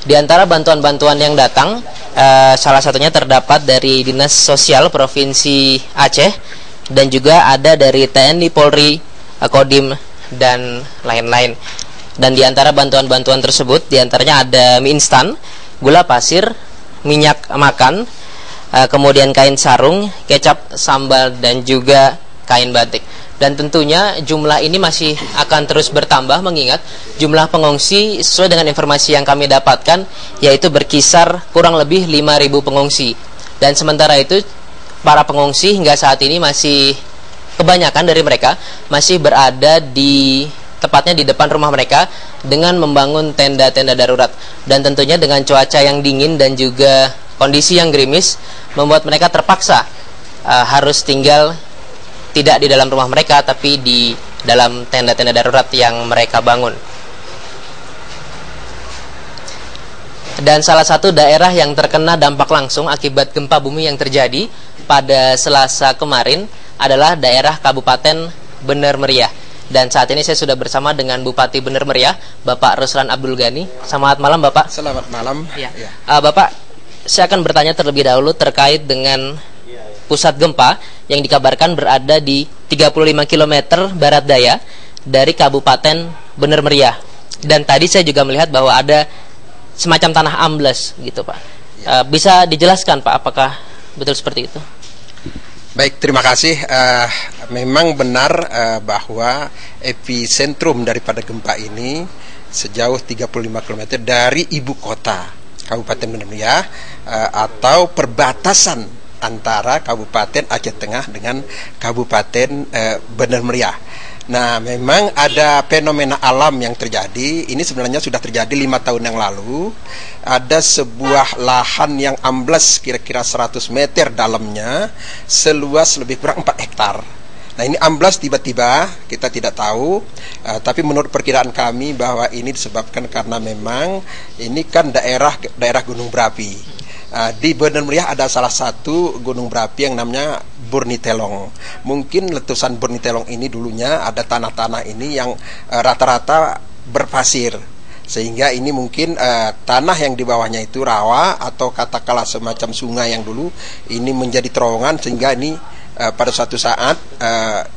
Di antara bantuan-bantuan yang datang, salah satunya terdapat dari Dinas Sosial Provinsi Aceh dan juga ada dari TNI, Polri, Kodim dan lain-lain. Dan di antara bantuan-bantuan tersebut, di antaranya ada mie instan, gula pasir, minyak makan, kemudian kain sarung, kecap, sambal, dan juga kain batik. Dan tentunya jumlah ini masih akan terus bertambah mengingat jumlah pengungsi sesuai dengan informasi yang kami dapatkan yaitu berkisar kurang lebih 5.000 pengungsi. Dan sementara itu para pengungsi hingga saat ini masih kebanyakan dari mereka masih berada di tepatnya di depan rumah mereka dengan membangun tenda-tenda darurat. Dan tentunya dengan cuaca yang dingin dan juga kondisi yang gerimis membuat mereka terpaksa harus tinggal tidak di dalam rumah mereka, tapi di dalam tenda-tenda darurat yang mereka bangun. Dan salah satu daerah yang terkena dampak langsung akibat gempa bumi yang terjadi pada Selasa kemarin adalah daerah Kabupaten Bener Meriah. Dan saat ini saya sudah bersama dengan Bupati Bener Meriah, Bapak Ruslan Abdul Ghani. Selamat malam, Bapak. Selamat malam. Ya. Bapak, saya akan bertanya terlebih dahulu terkait dengan pusat gempa yang dikabarkan berada di 35 km barat daya dari Kabupaten Bener Meriah. Dan tadi saya juga melihat bahwa ada semacam tanah ambles gitu, Pak. Bisa dijelaskan, Pak, apakah betul seperti itu? Baik, terima kasih. Memang benar bahwa epicentrum daripada gempa ini sejauh 35 km dari ibu kota Kabupaten Bener Meriah atau perbatasan antara Kabupaten Aceh Tengah dengan Kabupaten Bener Meriah. Nah, memang ada fenomena alam yang terjadi. Ini sebenarnya sudah terjadi 5 tahun yang lalu. Ada sebuah lahan yang ambles kira-kira 100 meter dalamnya, seluas lebih kurang 4 hektar. Nah, ini amblas tiba-tiba, kita tidak tahu, tapi menurut perkiraan kami bahwa ini disebabkan karena memang ini kan daerah gunung berapi. Di Bener Meriah ada salah satu gunung berapi yang namanya Burnitelong. Mungkin letusan Burnitelong ini dulunya ada tanah-tanah ini yang rata-rata berpasir, sehingga ini mungkin tanah yang di bawahnya itu rawa atau katakanlah semacam sungai yang dulu ini menjadi terowongan, sehingga ini pada suatu saat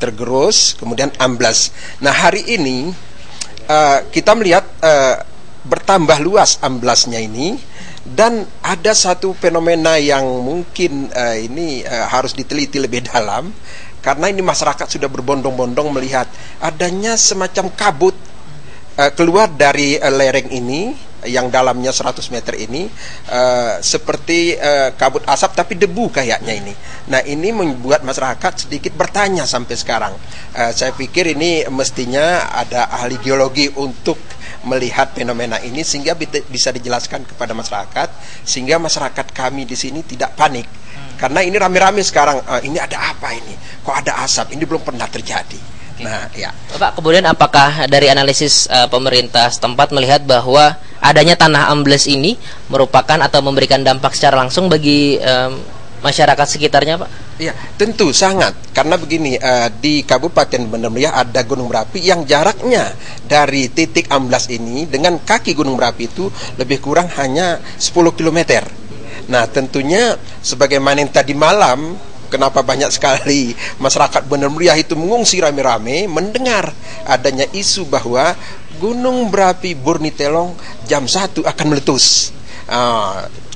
tergerus kemudian amblas. Nah, hari ini kita melihat bertambah luas amblasnya ini. Dan ada satu fenomena yang mungkin ini harus diteliti lebih dalam, karena ini masyarakat sudah berbondong-bondong melihat adanya semacam kabut keluar dari lereng ini yang dalamnya 100 meter ini, seperti kabut asap tapi debu kayaknya ini. Nah, ini membuat masyarakat sedikit bertanya sampai sekarang. Saya pikir ini mestinya ada ahli geologi untuk melihat fenomena ini sehingga bisa dijelaskan kepada masyarakat, sehingga masyarakat kami di sini tidak panik. Karena ini rame-rame sekarang, ini ada apa ini? Kok ada asap? Ini belum pernah terjadi. Nah, ya. Bapak, kemudian apakah dari analisis pemerintah setempat melihat bahwa adanya tanah ambles ini merupakan atau memberikan dampak secara langsung bagi masyarakat sekitarnya, Pak? Iya, tentu sangat. Karena begini, di Kabupaten Bener Meriah ada gunung berapi yang jaraknya dari titik amblas ini dengan kaki gunung berapi itu lebih kurang hanya 10 km. Nah, tentunya sebagaimana yang tadi malam, kenapa banyak sekali masyarakat Bener Meriah itu mengungsi rame-rame mendengar adanya isu bahwa gunung berapi Burnitelong jam 1 akan meletus.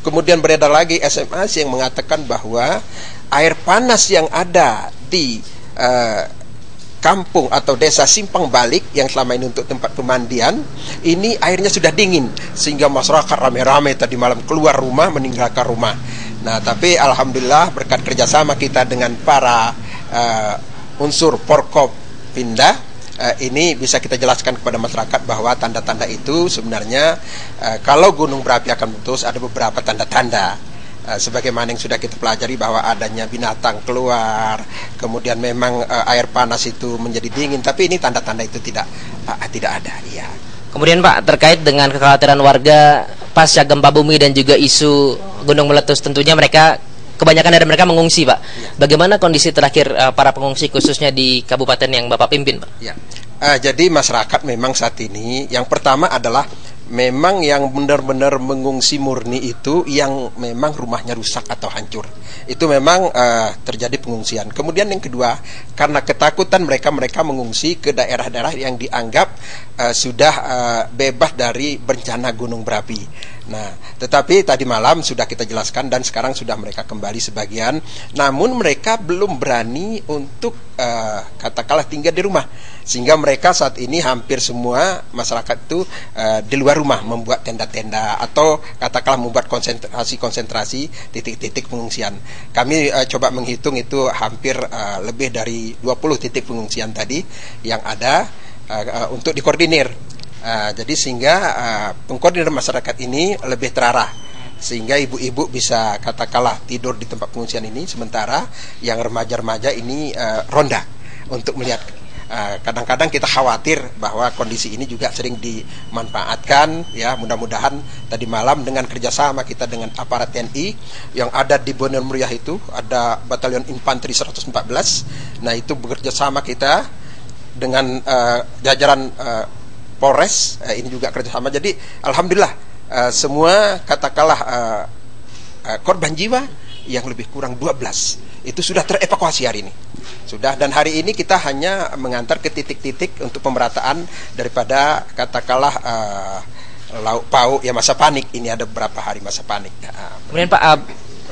Kemudian beredar lagi SMS yang mengatakan bahwa air panas yang ada di kampung atau desa Simpang Balik yang selama ini untuk tempat pemandian, ini airnya sudah dingin, sehingga masyarakat rame-rame tadi malam keluar rumah, meninggalkan rumah. Nah, tapi alhamdulillah berkat kerjasama kita dengan para unsur Forkopimda, ini bisa kita jelaskan kepada masyarakat bahwa tanda-tanda itu sebenarnya kalau gunung berapi akan meletus ada beberapa tanda-tanda. Sebagaimana yang sudah kita pelajari bahwa adanya binatang keluar, kemudian memang air panas itu menjadi dingin, tapi ini tanda-tanda itu tidak ada. Ya. Kemudian, Pak, terkait dengan kekhawatiran warga pasca gempa bumi dan juga isu gunung meletus, tentunya kebanyakan dari mereka mengungsi, Pak. Ya. Bagaimana kondisi terakhir para pengungsi khususnya di kabupaten yang Bapak pimpin, Pak? Ya. Jadi masyarakat memang saat ini yang pertama adalah memang yang benar-benar mengungsi murni itu yang memang rumahnya rusak atau hancur. Itu memang terjadi pengungsian. Kemudian yang kedua, karena ketakutan mereka mengungsi ke daerah-daerah yang dianggap sudah bebas dari bencana gunung berapi. Nah, tetapi tadi malam sudah kita jelaskan dan sekarang sudah mereka kembali sebagian. Namun mereka belum berani untuk katakanlah tinggal di rumah. Sehingga mereka saat ini hampir semua masyarakat itu di luar rumah membuat tenda-tenda atau katakanlah membuat konsentrasi titik-titik pengungsian. Kami coba menghitung itu hampir lebih dari 20 titik pengungsian tadi yang ada untuk dikoordinir. Jadi sehingga pengkoordinir masyarakat ini lebih terarah, sehingga ibu-ibu bisa katakanlah tidur di tempat pengungsian ini, sementara yang remaja-remaja ini ronda untuk melihat. Kadang-kadang kita khawatir bahwa kondisi ini juga sering dimanfaatkan, ya. Mudah-mudahan tadi malam dengan kerjasama kita dengan aparat TNI yang ada di Bone Meriah itu ada Batalion Infanteri 114. Nah, itu bekerja sama kita dengan jajaran Polres, ini juga kerjasama. Jadi alhamdulillah semua katakanlah korban jiwa yang lebih kurang 12 itu sudah terevakuasi hari ini. Sudah, dan hari ini kita hanya mengantar ke titik-titik untuk pemerataan daripada katakanlah lauk pauk ya, masa panik. Ini ada beberapa hari masa panik. Kemudian Pak,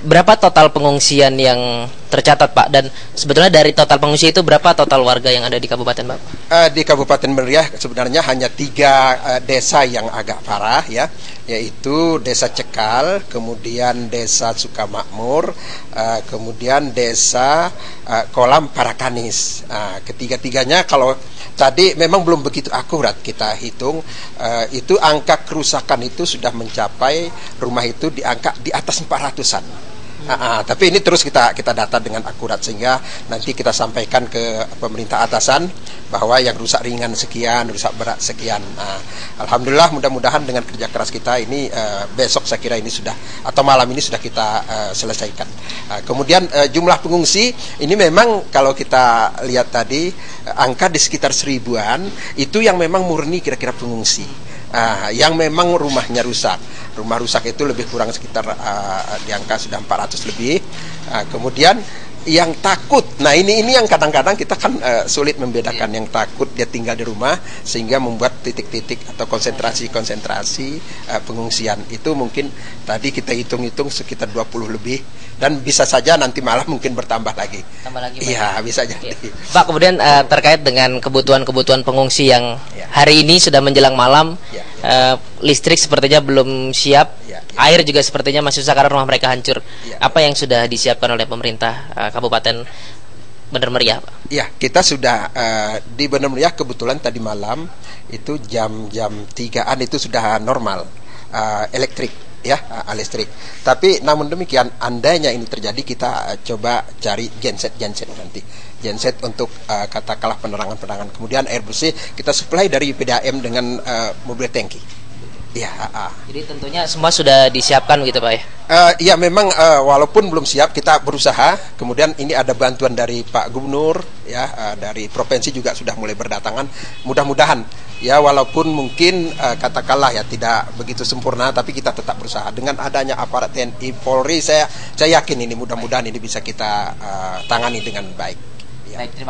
berapa total pengungsian yang tercatat Pak, dan sebetulnya dari total pengungsi itu berapa total warga yang ada di Kabupaten Bapak? Di Kabupaten Meriah sebenarnya hanya 3 desa yang agak parah, ya, yaitu Desa Cekal, kemudian Desa Sukamakmur, kemudian Desa Kolam Parakanis. Ketiga-tiganya kalau tadi memang belum begitu akurat kita hitung, itu angka kerusakan itu sudah mencapai rumah itu di angka di atas 400-an. Tapi ini terus kita data dengan akurat sehingga nanti kita sampaikan ke pemerintah atasan bahwa yang rusak ringan sekian, rusak berat sekian. Alhamdulillah, mudah-mudahan dengan kerja keras kita ini besok saya kira ini sudah, atau malam ini sudah kita selesaikan. Kemudian jumlah pengungsi ini memang kalau kita lihat tadi angka di sekitar 1000-an itu yang memang murni kira-kira pengungsi. Yang memang rumahnya rusak. Rumah rusak itu lebih kurang sekitar di angka sudah 400 lebih. Kemudian yang takut, nah ini yang kadang-kadang kita kan sulit membedakan yang takut dia tinggal di rumah sehingga membuat titik-titik atau konsentrasi pengungsian itu mungkin tadi kita hitung-hitung sekitar 20 lebih, dan bisa saja nanti malah mungkin bertambah lagi. Iya, bisa jadi. Pak, kemudian terkait dengan kebutuhan pengungsi yang hari ini sudah menjelang malam, listrik sepertinya belum siap, air juga sepertinya masih susah karena rumah mereka hancur. Apa yang sudah disiapkan oleh pemerintah Kabupaten Bener Meriah, Pak? Ya, kita sudah di Bener Meriah kebetulan tadi malam itu jam 3-an itu sudah normal elektrik, ya, listrik. Tapi namun demikian, andainya ini terjadi, kita coba cari genset genset untuk katakanlah penerangan. Kemudian air bersih kita supply dari PDAM dengan mobil tangki. Ya, Jadi tentunya semua sudah disiapkan gitu Pak, ya? Ya memang walaupun belum siap kita berusaha. Kemudian ini ada bantuan dari Pak Gubernur, ya, dari provinsi juga sudah mulai berdatangan. Mudah-mudahan ya, walaupun mungkin katakanlah ya tidak begitu sempurna, tapi kita tetap berusaha. Dengan adanya aparat TNI Polri, saya yakin ini mudah-mudahan ini bisa kita tangani dengan baik. Ya. Baik, terima